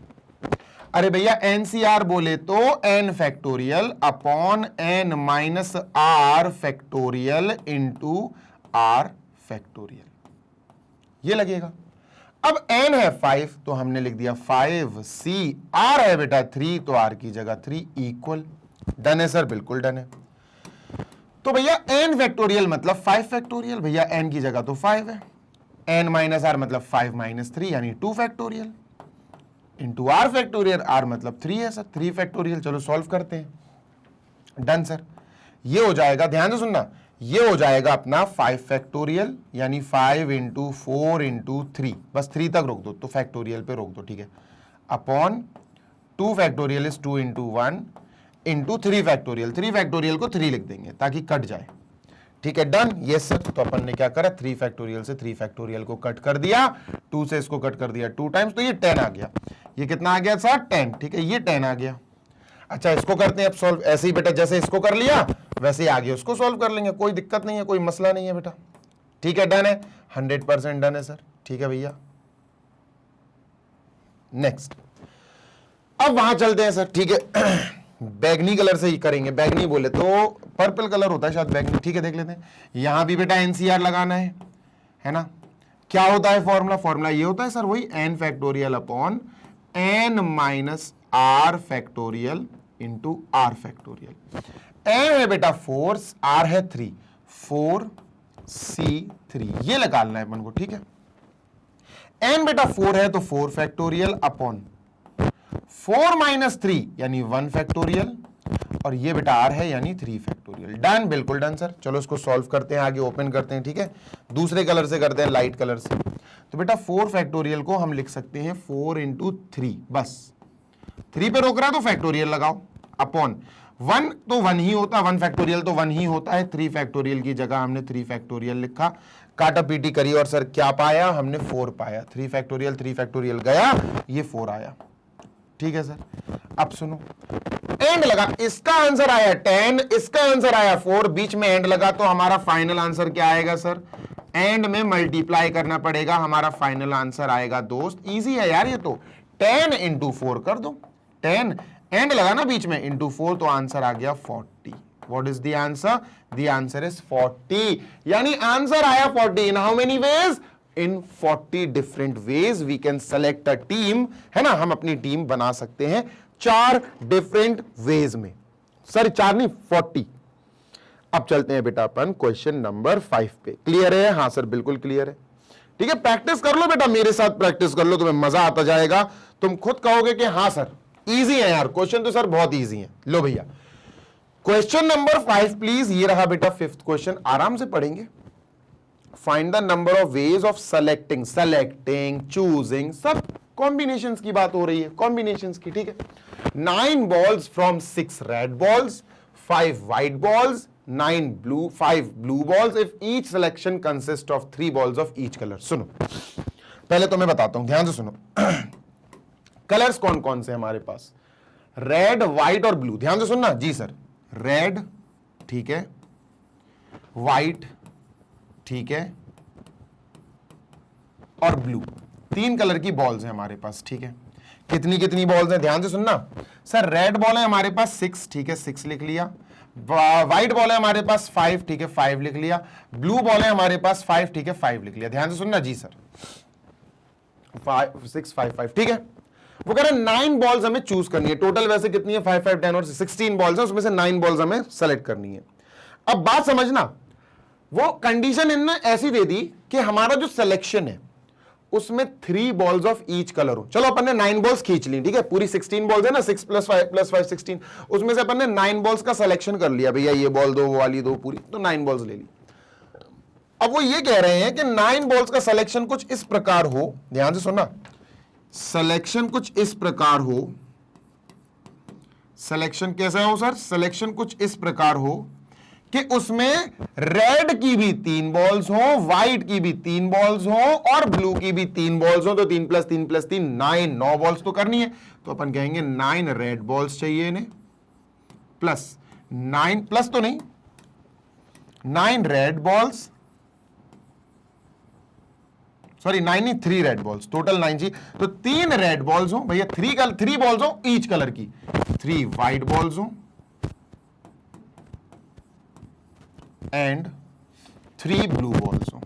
Speaker 1: अरे भैया एनसीआर बोले तो n factorial upon n minus R factorial into r factorial, ये लगेगा। अब n है 5, तो हमने लिख दिया 5c, r है बेटा 3, तो r की जगह 3 इक्वल। डन है सर, बिल्कुल डन है। तो भैया n फैक्टोरियल मतलब 5 फैक्टोरियल, भैया n की जगह तो 5 है, n माइनस r मतलब 5 माइनस 3 यानी 2 factorial into r factorial, r मतलब 3 है सर, 3 फैक्टोरियल। चलो सॉल्व करते हैं। डन सर, ये हो जाएगा, ध्यान से सुनना, ये हो जाएगा अपना 5 फैक्टोरियल यानी 5 इंटू 4 इंटू 3, बस 3 तक रोक दो, तो फैक्टोरियल पे रोक दो, ठीक है, upon 2 factorial is 2 into 1 into 3 factorial, 3 factorial को 3 लिख देंगे ताकि कट जाए। ठीक है, डन। यस सर, तो अपन ने क्या करा, 3 फैक्टोरियल से 3 फैक्टोरियल को कट कर दिया, 2 से इसको कट कर दिया 2 टाइम्स, तो ये 10 आ गया। ये कितना आ गया सर, 10। ठीक है, ये 10 आ गया। अच्छा, इसको करते हैं अब सॉल्व, ऐसे ही बेटा जैसे इसको कर लिया वैसे ही आगे उसको सॉल्व कर लेंगे, कोई दिक्कत नहीं है, कोई मसला नहीं है बेटा। ठीक है, डन है, 100% डन है सर। ठीक है भैया, नेक्स्ट। अब वहां चलते हैं सर। ठीक है, बैगनी कलर से ही करेंगे, बैगनी बोले तो पर्पल कलर होता है शायद, बैगनी। ठीक है, देख लेते हैं। यहां भी बेटा एनसीआर लगाना है ना। क्या होता है फॉर्मूला, फॉर्मूला ये होता है सर वही n factorial upon n minus R factorial into R factorial. n है बेटा 4, r है 3, 4c3, ये निकालना है अपन को। ठीक है, n बेटा 4 है तो 4 फैक्टोरियल अपॉन 4 माइनस 3 यानी 1 फैक्टोरियल, और ये बेटा r है यानी 3 फैक्टोरियल। डन, बिल्कुल डन सर। चलो इसको सॉल्व करते हैं, आगे ओपन करते हैं। ठीक है, दूसरे कलर से करते हैं, लाइट कलर से। तो बेटा 4 फैक्टोरियल को हम लिख सकते हैं 4 इंटू 3, बस 3 पे रोक रहा है तो फैक्टोरियल लगाओ, अपॉन 1 तो 1 ही होता है, 1 फैक्टोरियल तो 1 ही होता है, 3 फैक्टोरियल की जगह हमने 3 फैक्टोरियल लिखा, काटा पीटी करी और सर क्या पाया हमने, 4 पाया। 3 फैक्टोरियल गया, ये 4 आया। ठीक है सर, अब सुनो, एंड लगा, इसका आंसर आया 10, इसका आंसर आया 4, बीच में एंड लगा, तो हमारा फाइनल आंसर क्या आएगा सर, एंड में मल्टीप्लाई करना पड़ेगा, हमारा फाइनल आंसर आएगा दोस्त, इजी है यार ये तो, 10 इंटू 4 कर दो, 10 एंड लगा ना बीच में, इंटू 4, तो आंसर आ गया 40। What is the answer, the answer is 40, यानी आंसर आया 40 in how many ways, in 40 different ways we can select a team, है ना, हम अपनी टीम बना सकते हैं 4 डिफरेंट वेज में। सर 4 नहीं 40। अब चलते हैं बेटा अपन क्वेश्चन नंबर 5 पे। क्लियर है, हाँ सर बिल्कुल क्लियर है। ठीक है, प्रैक्टिस कर लो बेटा, मेरे साथ प्रैक्टिस कर लो, तुम्हें मजा आता जाएगा, तुम खुद कहोगे कि हाँ सर इजी है यार, क्वेश्चन तो सर बहुत इजी है। लो भैया क्वेश्चन नंबर 5 प्लीज, ये रहा बेटा 5th क्वेश्चन, आराम से पढ़ेंगे। Find the number of ways of selecting, choosing, सब कॉम्बिनेशंस की बात हो रही है, कॉम्बिनेशंस की। ठीक है, 9 balls from 6 red balls, 5 white balls, 5 blue balls if each selection consist of 3 balls of each colour. सुनो, पहले तो मैं बताता हूं, ध्यान से सुनो। कलर्स कौन कौन से हमारे पास, रेड, व्हाइट और ब्लू। ध्यान से सुनना जी सर, रेड, ठीक है, व्हाइट, ठीक है, और ब्लू, 3 कलर की बॉल्स हैं हमारे पास। ठीक है, कितनी कितनी बॉल्स हैं, ध्यान से सुनना। सर रेड बॉल है हमारे पास 6, ठीक है, 6 लिख लिया। व्हाइट बॉल है हमारे पास 5, ठीक है 5 लिख लिया। ब्लू बॉल है हमारे पास 5, ठीक है 5 लिख लिया। ध्यान से सुनना जी सर, 5 6 5 5, ठीक है। वो कह रहे हैं 9 बॉल्स हमें चूज करनी है। टोटल वैसे कितनी है 5 5 10 और 16 बॉल्स है, उसमें से 9 बॉल्स हमें सेलेक्ट करनी है। अब बात समझना, वो कंडीशन इनने ऐसी दे दी कि हमारा जो सिलेक्शन है उसमें 3 बॉल्स ऑफ ईच कलर हो। चलो अपन ने 9 बॉल्स खींच ली, ठीक है, पूरी 16 बॉल्स है ना, 6 + 5 + 5 16, उसमें से अपन ने 9 बॉल्स का सिलेक्शन कर लिया, भैया ये बॉल दो, वो वाली दो, पूरी, तो 9 बॉल्स ले ली। अब वो ये कह रहे हैं कि 9 बॉल्स का सिलेक्शन कुछ इस प्रकार हो, ध्यान से सुनना, सिलेक्शन कुछ इस प्रकार हो। सिलेक्शन कैसा हो सर? सिलेक्शन कुछ इस प्रकार हो कि उसमें रेड की भी 3 बॉल्स हो, व्हाइट की भी 3 बॉल्स हो और ब्लू की भी 3 बॉल्स हो। तो 3 + 3 + 3 9 बॉल्स तो करनी है। तो अपन कहेंगे 9 रेड बॉल्स चाहिए इन्हें, प्लस 9 प्लस तो नहीं, 9 रेड बॉल्स, सॉरी 9 नहीं 3 रेड बॉल्स, टोटल 9 जी। तो 3 रेड बॉल्स हो भैया, 3 बॉल्स हो ईच कलर की, 3 व्हाइट बॉल्स हो एंड 3 ब्लू बॉल्स हो।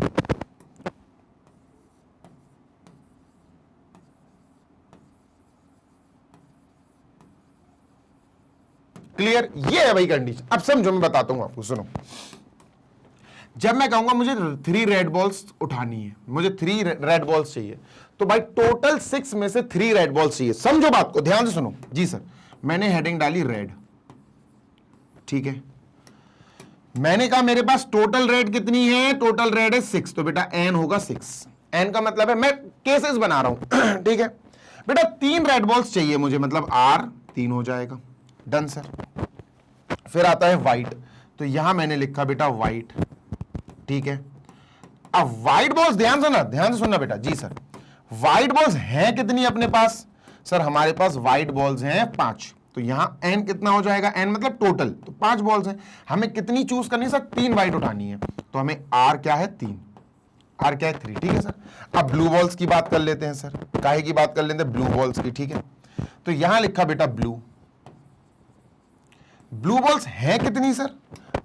Speaker 1: क्लियर? ये है भाई कंडीशन। अब समझो, मैं बताता हूं आपको, सुनो। जब मैं कहूंगा मुझे 3 रेड बॉल्स उठानी है, मुझे 3 रेड बॉल्स चाहिए, तो भाई टोटल 6 में से 3 रेड बॉल्स चाहिए। समझो बात को, ध्यान से सुनो जी सर। मैंने हेडिंग डाली रेड, ठीक है, मैंने कहा मेरे पास टोटल रेड कितनी है, टोटल रेड है 6, तो बेटा एन होगा 6। एन का मतलब है, मैं केसेस बना रहा हूं ठीक है बेटा, 3 रेड बॉल्स चाहिए मुझे, मतलब आर 3 हो जाएगा, डन सर। फिर आता है व्हाइट, तो यहां मैंने लिखा बेटा व्हाइट, ठीक है। अब व्हाइट बॉल्स ध्यान से सुनना बेटा जी सर, व्हाइट बॉल्स हैं कितनी अपने पास? सर हमारे पास व्हाइट बॉल्स हैं 5, तो यहां एन कितना हो जाएगा, एन मतलब टोटल, तो 5 बॉल्स हैं। हमें कितनी चूज करनी है सर? 3 व्हाइट उठानी है, तो हमें आर क्या है 3, आर क्या है 3, ठीक है सर। अब ब्लू बॉल्स की बात कर लेते हैं सर, काहे की बात कर लेते हैं? ब्लू बॉल्स की, ठीक है। तो यहां लिखा बेटा ब्लू, ब्लू बॉल्स है कितनी सर?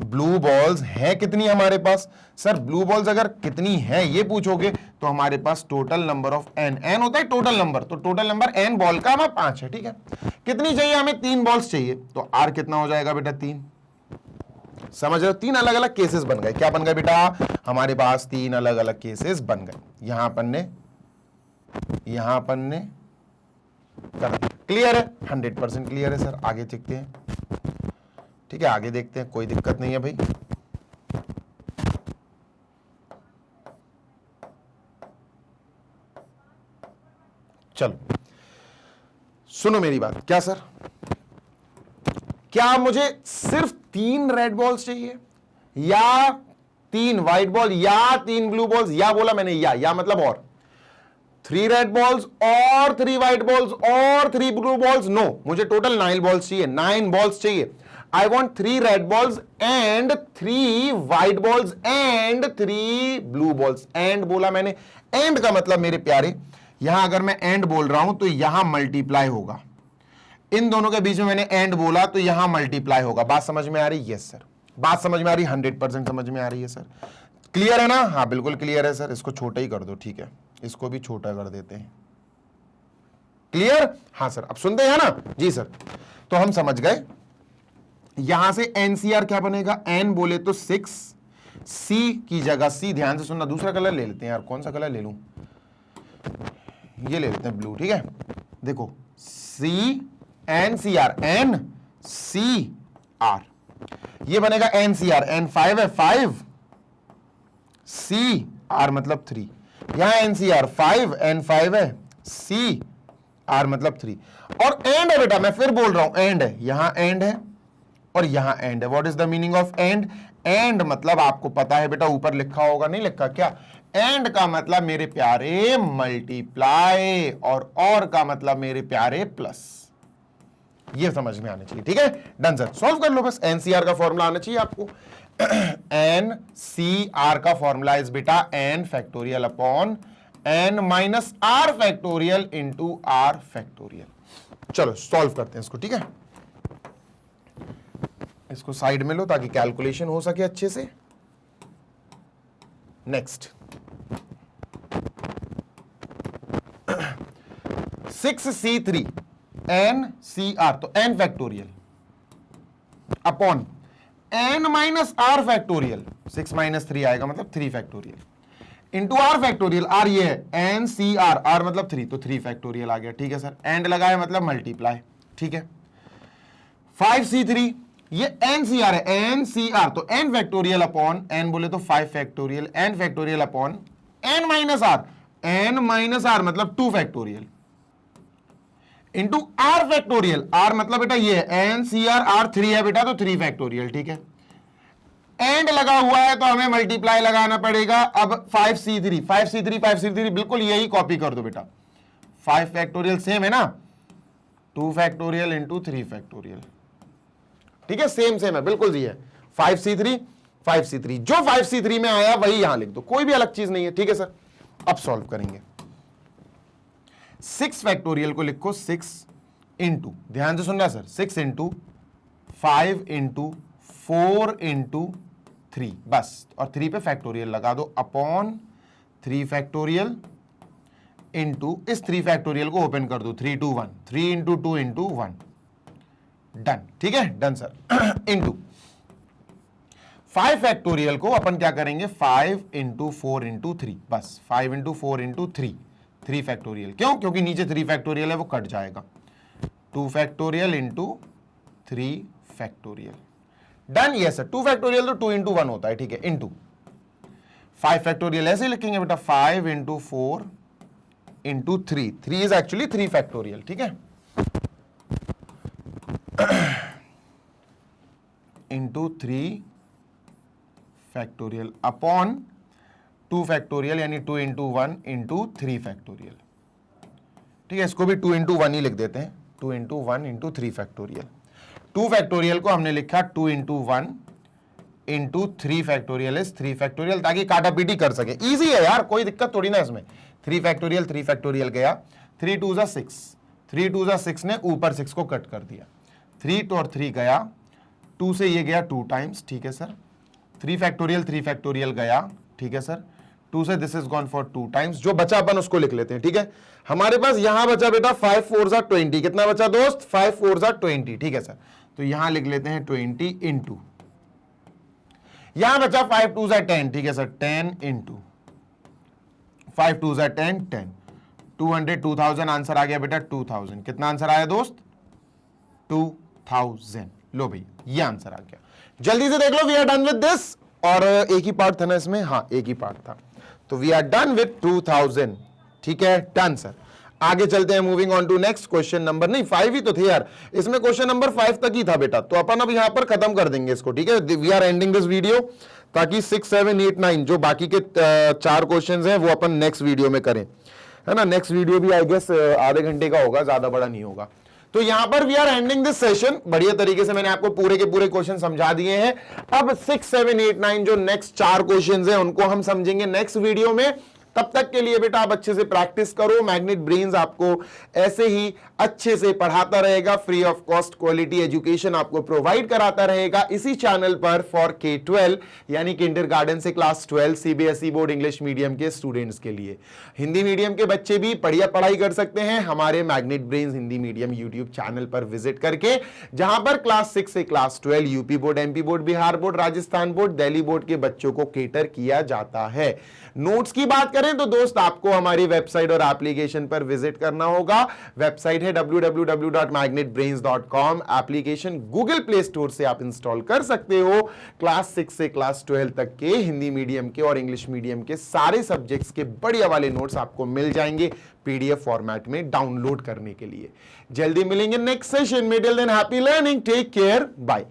Speaker 1: ब्लू बॉल्स है कितनी हमारे पास? सर ब्लू बॉल्स अगर कितनी है ये पूछोगे तो हमारे पास total number of n, n होता है टोटल नंबर, तो टोटल नंबर एन बॉल का हमें 5 है, ठीक है। कितनी चाहिए हमें? 3 बॉल्स चाहिए, तो आर कितना हो जाएगा बेटा 3। समझ रहे हो? 3 अलग अलग केसेस बन गए। क्या बन गए बेटा? हमारे पास 3 अलग अलग केसेस बन गए। यहां अपन ने कर दिया। क्लियर है? 100% क्लियर है सर। आगे देखते हैं, ठीक है, आगे देखते हैं, कोई दिक्कत नहीं है भाई। चलो सुनो मेरी बात। क्या सर, क्या मुझे सिर्फ 3 रेड बॉल्स चाहिए या 3 व्हाइट बॉल या 3 ब्लू बॉल्स? या बोला मैंने, या मतलब और 3 रेड बॉल्स और 3 व्हाइट बॉल्स और 3 ब्लू बॉल्स? नो, मुझे टोटल 9 बॉल्स चाहिए, 9 बॉल्स चाहिए। I want 3 red balls and 3 white balls and 3 blue balls. And बोला मैंने, एंड का मतलब मेरे प्यारे, यहां अगर मैं एंड बोल रहा हूं तो यहां मल्टीप्लाई होगा, इन दोनों के बीच में मैंने एंड बोला तो यहां मल्टीप्लाई होगा। बात समझ में आ रही? Yes sir. बात समझ में आ रही? 100% समझ में आ रही है सर। क्लियर है ना? हाँ बिल्कुल क्लियर है सर। इसको छोटा ही कर दो, ठीक है, इसको भी छोटा कर देते हैं। क्लियर? हाँ सर। अब सुनते हैं ना जी सर। तो हम समझ गए, यहां से एनसीआर क्या बनेगा? एन बोले तो 6, सी की जगह, सी ध्यान से सुनना, दूसरा कलर ले लेते हैं यार, कौन सा कलर ले लूं? ये ले लेते हैं ब्लू, ठीक है। देखो C N C R, N C R, ये बनेगा एन सी आर। एन 5 है, 5 सी आर मतलब 3। यहां एन सी आर 5, एन 5 है, सी आर मतलब 3। और एंड है बेटा, मैं फिर बोल रहा हूं एंड है, यहां एंड है और यहां एंड है। What is the meaning of and? And मतलब आपको पता है बेटा, ऊपर लिखा होगा, नहीं लिखा क्या? एंड का मतलब मेरे प्यारे मल्टीप्लाई, और का मतलब मेरे प्यारे प्लस। ये समझ में आना चाहिए, ठीक है। Done sir. सॉल्व कर लो बस। एनसीआर का फॉर्मूला आना चाहिए आपको। एन सी आर का फॉर्मूला इज बेटा N factorial upon N minus R factorial into R factorial. चलो सॉल्व करते हैं इसको, ठीक है। इसको साइड में लो ताकि कैलकुलेशन हो सके अच्छे से। नेक्स्ट 6c3 NCR, तो n factorial upon n minus r factorial, 6 minus 3 आएगा मतलब 3 factorial into r factorial, r ये है NCR, r मतलब 3, तो 3 फैक्टोरियल आ गया। ठीक है सर, एंड लगाया मतलब मल्टीप्लाई। ठीक है, 5c3 ये NCR है, NCR तो n फैक्टोरियल अपॉन n बोले तो 5 factorial, n factorial upon n minus r, n minus r मतलब 2 factorial into r factorial, r मतलब बेटा ये है NCR, r 3 है बेटा तो 3 फैक्टोरियल। ठीक है, एंड लगा हुआ है तो हमें मल्टीप्लाई लगाना पड़ेगा। अब 5c3 5c3 5c3 बिल्कुल यही कॉपी कर दो बेटा, 5 फैक्टोरियल सेम है ना, 2 फैक्टोरियल इंटू 3 फैक्टोरियल। ठीक है, सेम सेम है बिल्कुल जी है, 5c3 5c3, जो 5c3 में आया वही यहां लिख दो, कोई भी अलग चीज नहीं है। ठीक है सर, अब सॉल्व करेंगे। 6 फैक्टोरियल को लिखो 6 इंटू, ध्यान से सुनना सर, 6 इंटू 5 इंटू 4 इंटू 3 बस, और 3 पे फैक्टोरियल लगा दो अपॉन 3 फैक्टोरियल इंटू इस 3 फैक्टोरियल को ओपन कर दो, 3 2 1, 3 इंटू 2 इंटू 1, डन। ठीक है, डन सर। इंटू 5 फैक्टोरियल को अपन क्या करेंगे, 5 इंटू 4 इंटू 3 बस, 5 इंटू 4 इंटू 3 फैक्टोरियल, क्यों, क्योंकि नीचे 3 फैक्टोरियल है वो कट जाएगा, 2 factorial into 3 factorial, done. Yes sir, 2 factorial तो 2 इंटू 1 होता है। ठीक है, इंटू 5 फैक्टोरियल ऐसे ही लिखेंगे बेटा, 5 into 4 into 3, 3 is actually 3 factorial. ठीक है, इंटू 3 फैक्टोरियल अपॉन 2 फैक्टोरियल, यानी 2 इंटू 1 इंटू 3 फैक्टोरियल। ठीक है, इसको भी 2 इंटू 1 ही लिख देते हैं, 2 इंटू 1 इंटू 3 फैक्टोरियल। 2 फैक्टोरियल को हमने लिखा 2 into 1 into 3 factorial is 3 factorial, ताकि काटा पीटी कर सके, इजी है यार, कोई दिक्कत थोड़ी ना इसमें। 3 फैक्टोरियल गया, 3 2 6, 3 2 6 ने ऊपर 6 को कट कर दिया, 3 और 3 गया, 2 से ये गया 2 टाइम्स। ठीक है सर, 3 फैक्टोरियल गया। ठीक है सर, 2 से this is gone for 2 times, जो बचा अपन उसको लिख लेते हैं। ठीक है, हमारे पास यहां बचा बेटा 5 4 जा 20, कितना बचा दोस्त, 5 4 जा 20। ठीक है सर, तो यहां लिख लेते हैं 20 इंटू, यहां बचा 5 2 जा 10। ठीक है सर, 10 इंटू 5 2 जा 10, 10, 200 2000 आंसर आ गया बेटा 2000। कितना आंसर आया दोस्त, 2000। लो भाई, ये आंसर आ गया, जल्दी से देख लो, we are done with this. और एक ही पार्ट था ना इसमें, हाँ एक ही पार्ट था, तो वी आर डन विद 2000। ठीक है, डन सर। आगे चलते हैं, moving on to next question number, नहीं 5 ही तो थे यार, इसमें क्वेश्चन नंबर 5 तक ही था बेटा, तो अपन अब यहां पर खत्म कर देंगे इसको। ठीक है, we are ending this video, ताकि 6 7 8 9 जो बाकी के 4 क्वेश्चंस हैं वो अपन नेक्स्ट वीडियो में करें, है ना। नेक्स्ट वीडियो भी आई गेस आधे घंटे का होगा, ज्यादा बड़ा नहीं होगा। तो यहां पर we are ending this session, बढ़िया तरीके से मैंने आपको पूरे के पूरे क्वेश्चन समझा दिए हैं। अब 6 7 8 9 जो नेक्स्ट 4 क्वेश्चंस हैं उनको हम समझेंगे नेक्स्ट वीडियो में। तब तक के लिए बेटा आप अच्छे से प्रैक्टिस करो, मैग्नेट ब्रेन्स आपको ऐसे ही अच्छे से पढ़ाता रहेगा, free of cost quality education आपको प्रोवाइड कराता रहेगा इसी चैनल पर फॉर K12 यानी किंडरगार्टन से class 12 CBSE board English medium के स्टूडेंट्स के लिए। हिंदी मीडियम के बच्चे भी बढ़िया पढ़ाई कर सकते हैं हमारे magnet brains Hindi medium YouTube channel पर विजिट करके, जहां पर क्लास 6 से class 12 UP board, MP board, Bihar board, Rajasthan board, Delhi board के बच्चों को केटर किया जाता है। नोट्स की बात करें तो दोस्त आपको हमारी वेबसाइट और एप्लीकेशन पर विजिट करना होगा। वेबसाइट है www.magnetbrains.com। Application Google play store से आप इंस्टॉल कर सकते हो। क्लास 6 से क्लास 12 तक के हिंदी मीडियम के और इंग्लिश मीडियम के सारे सब्जेक्ट्स के बढ़िया वाले नोट्स आपको मिल जाएंगे पीडीएफ फॉर्मेट में डाउनलोड करने के लिए। जल्दी मिलेंगे नेक्स्ट सेशन में, till then happy learning, take care, bye.